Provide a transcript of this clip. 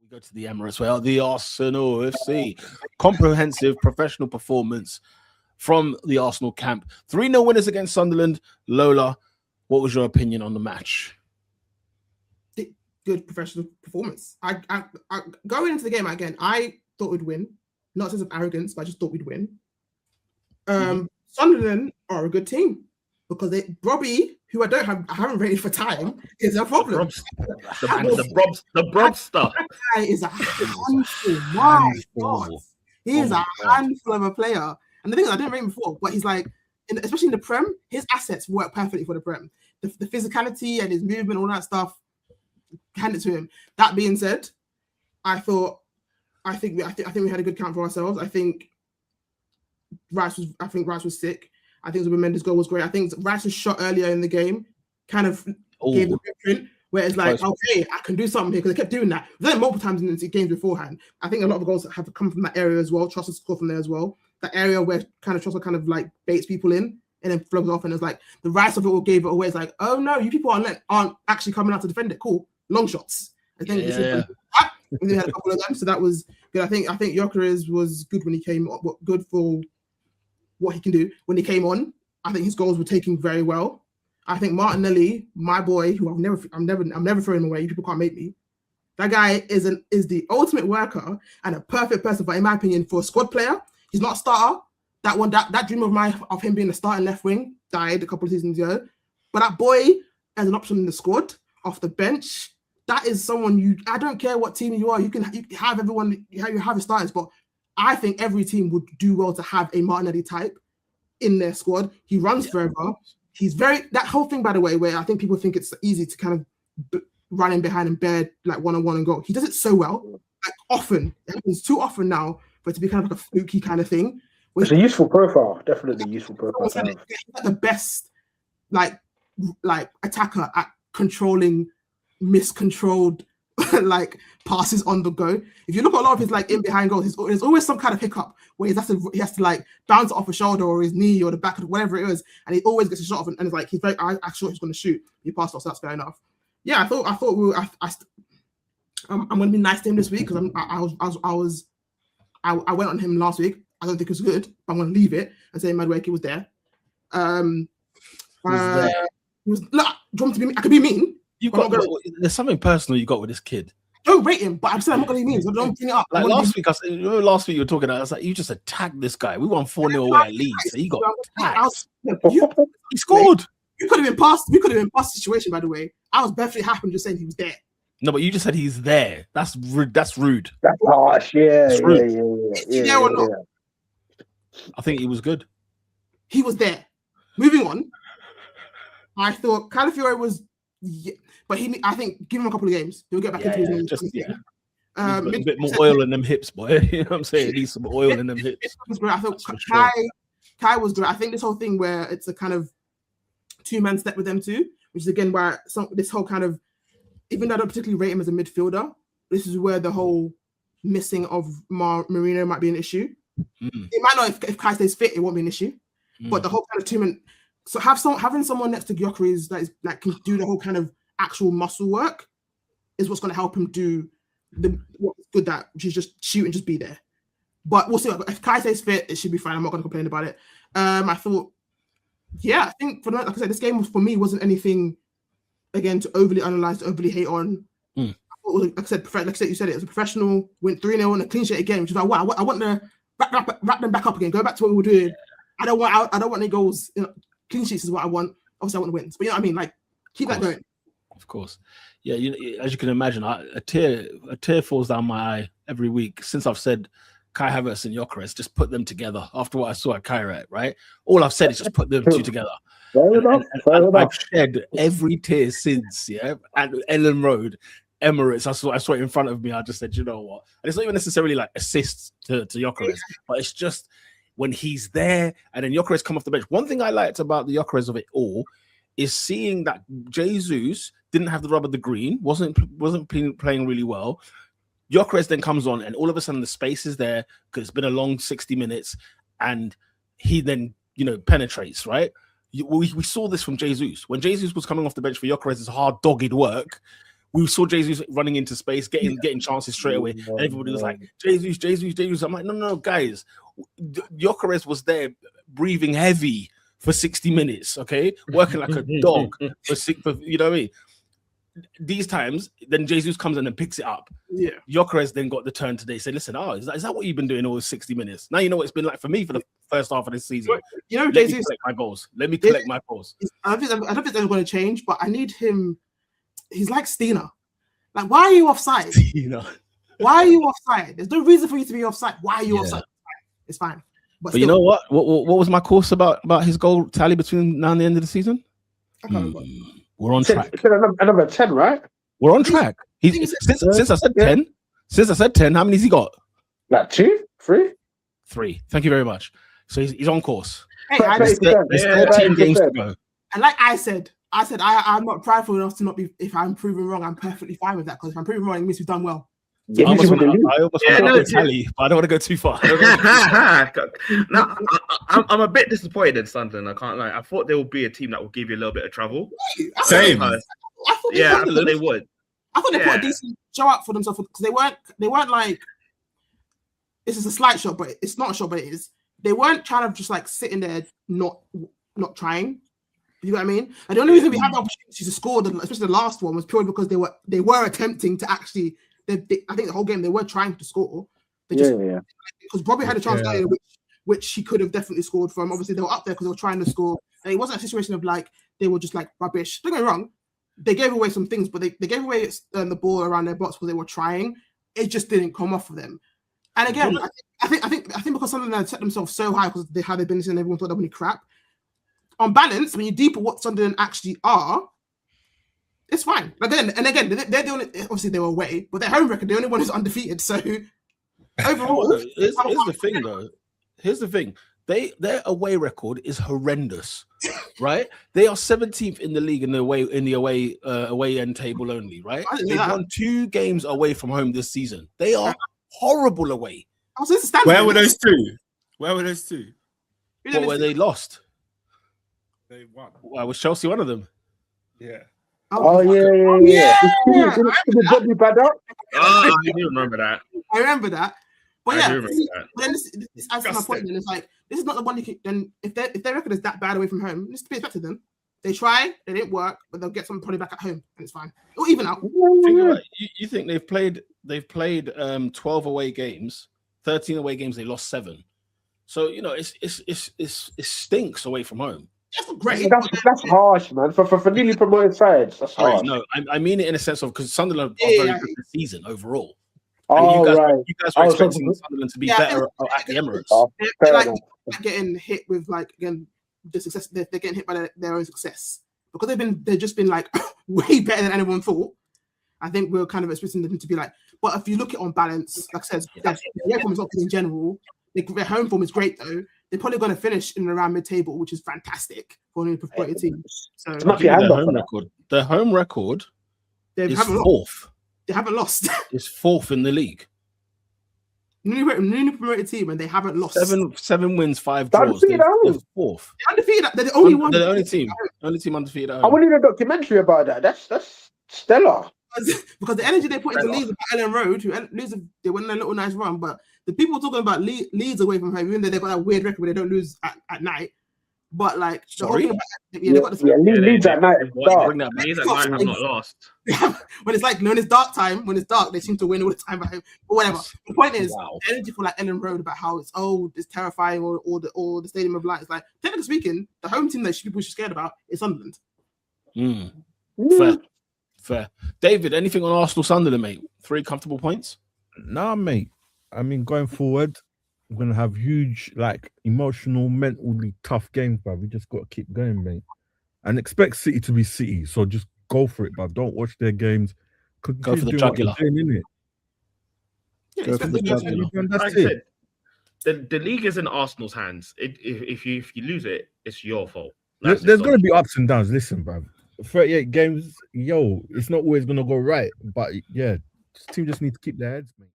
We go to the Emirates, well, the Arsenal FC. Comprehensive professional performance from the Arsenal camp. 3-0 winners against Sunderland. Lola, what was your opinion on the match? Good professional performance. I going into the game again, I thought we'd win. Not sense of arrogance, but I just thought we'd win. Sunderland are a good team because Robbie, who I haven't rated for time, is a problem. The Brobster. That guy is a handful. My God. He is a handful of a player. And the thing is, I didn't rate him before, but he's like, especially in the Prem, his assets work perfectly for the Prem. The physicality and his movement, all that stuff, hand it to him. That being said, I think we had a good count for ourselves. I think Rice was sick. I think Zubimendi's goal was great. I think Rice's shot earlier in the game kind of gave the blueprint where it's like, okay, I can do something here, because they kept doing that. We've done it multiple times in the games beforehand. I think a lot of the goals have come from that area as well. Trossard scored from there as well. That area where Trossard kind of like baits people in and then floats off, and it's like the Rice of it all gave it away. It's like, oh no, you people aren't actually coming out to defend it. Cool, long shots. I think we had a couple of them, so that was good. I think Gyökeres was good when he came on, good for what he can do when he came on. I think his goals were taken very well. I think Martinelli, my boy, who I'm never throwing him away. You people can't make me. That guy is the ultimate worker and a perfect person, but in my opinion, for a squad player, he's not a starter. That dream of him being a starting left wing died a couple of seasons ago. But that boy as an option in the squad off the bench, that is someone I don't care what team you are. You can have everyone. You have your starters, but I think every team would do well to have a Martinelli type in their squad. He runs forever. He's that whole thing, by the way, where I think people think it's easy to kind of run in behind and bear like one-on-one and go. He does it so well, like often. It happens too often now for it to be kind of like a fluky kind of thing. It's a useful profile, definitely useful profile. He's like the best like attacker at controlling miscontrolled like passes on the go. If you look at a lot of his like in behind goals, there's always some kind of hiccup where he has to like bounce it off a shoulder or his knee or the back of whatever it is, and he always gets a shot off, and it's like he's very sure he's going to shoot. He passed off, so that's fair enough. Yeah, I thought I'm going to be nice to him this week because I went on him last week. I don't think it was good, but I'm going to leave it and say Madueke was there. Look, I could be mean. There's something personal you got with this kid. Don't rate him, but I'm saying I'm not going to be mean, so don't bring it up. Like last week you were talking about, I was like, you just attacked this guy. We won 4-0 away at Leeds, so he got attacked. He scored. You could have been past. We could have been past the situation, by the way. I was perfectly happy just saying he was there. No, but you just said he's there. That's rude. That's harsh. Yeah. There or not? I think he was good. He was there. Moving on. I thought Calafiore was, but I think give him a couple of games, he'll get back into his game. A bit more oil in them hips, boy. You know what I'm saying? He needs some oil in them hips. I thought Kai was great. I think this whole thing where it's a kind of two-man step with them too, which is again where this whole kind of, even though I don't particularly rate him as a midfielder, this is where the whole missing of Marino might be an issue. It might not, if Kai stays fit, it won't be an issue. But the whole kind of two-man, so having someone next to Gyökeres that can do the whole kind of actual muscle work is what's going to help him do what's good at, which is just shoot and just be there. But we'll see. If Kai stays fit, it should be fine. I'm not going to complain about it. I thought, I think like I said, this game for me wasn't anything again to overly analyze, to overly hate on. I thought, like I said, you said, it was a professional, went 3-0 and a clean sheet again, which is like, wow, I want to wrap them back up again. Go back to what we were doing. I don't want any goals. Clean sheets is what I want. Obviously, I want wins, but you know what I mean. Like, keep that going. Of course, yeah. As you can imagine, a tear falls down my eye every week since I've said Kai Havertz and Gyökeres. Just put them together after what I saw at Kairat. Right. All I've said is just put them two together. And I've shed every tear since. Yeah. At Ellen Road, Emirates. I saw it in front of me. I just said, you know what? And it's not even necessarily like assists to Gyökeres, but it's just when he's there and then Gyökeres come off the bench. One thing I liked about the Gyökeres of it all is seeing that Jesus didn't have the rub of the green, wasn't playing really well. Gyökeres then comes on and all of a sudden the space is there because it's been a long 60 minutes and he then, penetrates, right? We saw this from Jesus. When Jesus was coming off the bench for Gyökeres' hard, dogged work, We saw Jesus running into space, getting chances straight away, and everybody was like, Jesus. I'm like, no, guys. Gyökeres was there breathing heavy for 60 minutes, okay? Working like a dog for you know what I mean? These times, then Jesus comes in and picks it up. Yeah. Gyökeres then got the turn today. Say, listen, is that what you've been doing all 60 minutes? Now you know what it's been like for me for the first half of this season. You know, Let Jesus, me collect my goals. Let me collect my goals. I don't think they're going to change, but I need him. He's like Steiner. Like, why are you offside? Why are you offside? There's no reason for you to be offside. Why are you offside? It's fine. But still, you know what? What was my course about his goal tally between now and the end of the season? I can't remember. We're on track. Another 10, right? We're on track. Since I said 10, how many has he got? Like 2, 3? 3. Thank you very much. So he's on course. Hey, there's 13 games to go. And like I said, I'm not prideful enough to not be. If I'm proven wrong, I'm perfectly fine with that, because if I'm proven wrong, it means we've done well. I almost want to tally, but I don't want to go too far. No, I'm a bit disappointed in Sunderland. I can't lie. I thought there would be a team that would give you a little bit of trouble. Same. I thought they would. I thought they put a decent show out for themselves, because they weren't like, this is a slight shot, but it's not a shot, but it is. They weren't trying to just like sitting there not trying. You know what I mean? And the only reason we had the opportunity to score, especially the last one, was purely because they were attempting to actually. I think the whole game they were trying to score. They just because Bobby had a chance earlier, which he could have definitely scored from. Obviously, they were up there because they were trying to score, and it wasn't a situation of like they were just like rubbish. Don't get me wrong, they gave away some things, but they gave away the ball around their box because they were trying. It just didn't come off of them. And again, I think because Sunderland had set themselves so high because how they've been and everyone thought they were crap. On balance, when you deeper what Sunderland actually are, it's fine. But then, and again, they're the only, obviously they were away, but their home record, the only one who's undefeated. So overall, here's the thing, though. Here's the thing. Their away record is horrendous, right? They are 17th in the league in the away end table only, right? They've won 2 games away from home this season. They are horrible away. Where were those two? What where they lost? They won. Why was Chelsea one of them? Yeah. Oh yeah. I do remember that. I remember that. But yeah, but then this adds to my point. Then it's like this is not the one you can. Then if their record is that bad away from home, it's to be expected. Them they try, they didn't work, but they'll get some probably back at home, and it's fine. Or even out. You think they've played 12 away games, 13 away games. They lost 7. So you know it stinks away from home. That's great. That's harsh, man. For newly promoted sides, that's harsh. No, I mean it in a sense of because Sunderland are very good this season overall. Oh, you guys were expecting Sunderland to be better at the Emirates. They're like getting hit with like again the success. They're getting hit by their own success because they've just been like way better than anyone thought. I think we're kind of expecting them to be like. But if you look at on balance, like I said, their away form is not good in general. Their home form is great though. They're probably going to finish in and around mid-table, which is fantastic for a promoted team. So their home record is 4th. They haven't lost. It's 4th in the league. Newly promoted team, and they haven't lost. 7 wins, 5 draws. They're 4th. They're undefeated. They're the only one. They're the only team undefeated. At home. I want to do a documentary about that. That's stellar. Because the energy they put into Leeds at Ellen Road, they went on a little nice run, but the people talking about Leeds away from home, even though they've got that weird record where they don't lose at night. But like, sorry, Leeds at night. Leeds at night have not lost. When it's like, when it's dark time, when it's dark, they seem to win all the time at home. But whatever. The point is, the energy for like Ellen Road about how it's terrifying or the Stadium of Light. It's like, technically speaking, the home team that people should be scared about is Sunderland. Fair. David, anything on Arsenal Sunderland, mate? 3 comfortable points? Nah, mate. I mean, going forward, we're going to have huge, like, emotional, mentally tough games, but we just got to keep going, mate. And expect City to be City. So just go for it, but don't watch their games. Go for the jugular. Like I said, the league is in Arsenal's hands. If you lose it, it's your fault. There's going to be ups and downs. Listen, bruv. 38 games, it's not always going to go right. But, yeah, this team just need to keep their heads, mate.